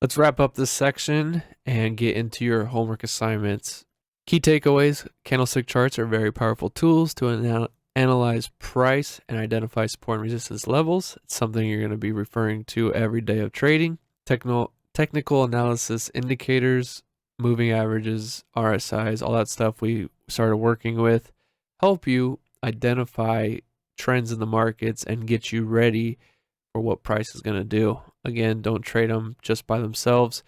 Let's wrap up this section and get into your homework assignments. Key takeaways: candlestick charts are very powerful tools to analyze price and identify support and resistance levels. It's something you're going to be referring to every day of trading. Technical analysis indicators, moving averages, RSIs, all that stuff we started working with help you identify trends in the markets and get you ready for what price is going to do. Again, don't trade them just by themselves.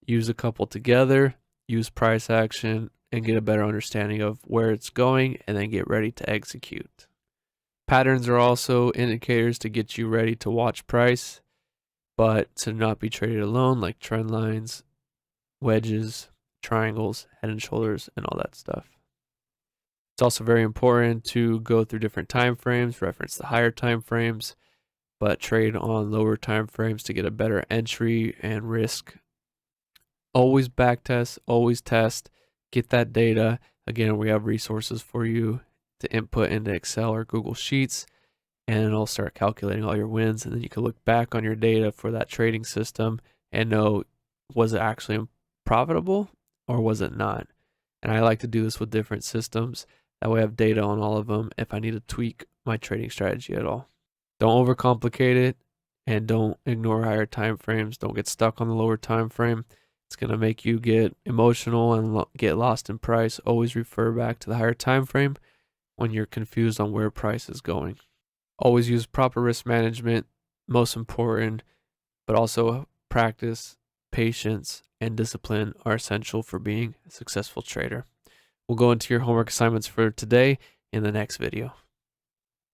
Use a couple together, use price action, and get a better understanding of where it's going, and then get ready to execute. Patterns are also indicators to get you ready to watch price, but to not be traded alone, like trend lines, wedges, triangles, head and shoulders, and all that stuff. It's also very important to go through different time frames, reference the higher time frames, but trade on lower time frames to get a better entry and risk. Always backtest, always test, get that data. Again, we have resources for you to input into Excel or Google Sheets, and it'll start calculating all your wins. And then you can look back on your data for that trading system and know, was it actually profitable or was it not? And I like to do this with different systems. That way I have data on all of them if I need to tweak my trading strategy at all. Don't overcomplicate it, and don't ignore higher time frames. Don't get stuck on the lower time frame. It's going to make you get emotional and get lost in price. Always refer back to the higher time frame when you're confused on where price is going. Always use proper risk management, most important, but also practice, patience, and discipline are essential for being a successful trader. We'll go into your homework assignments for today in the next video.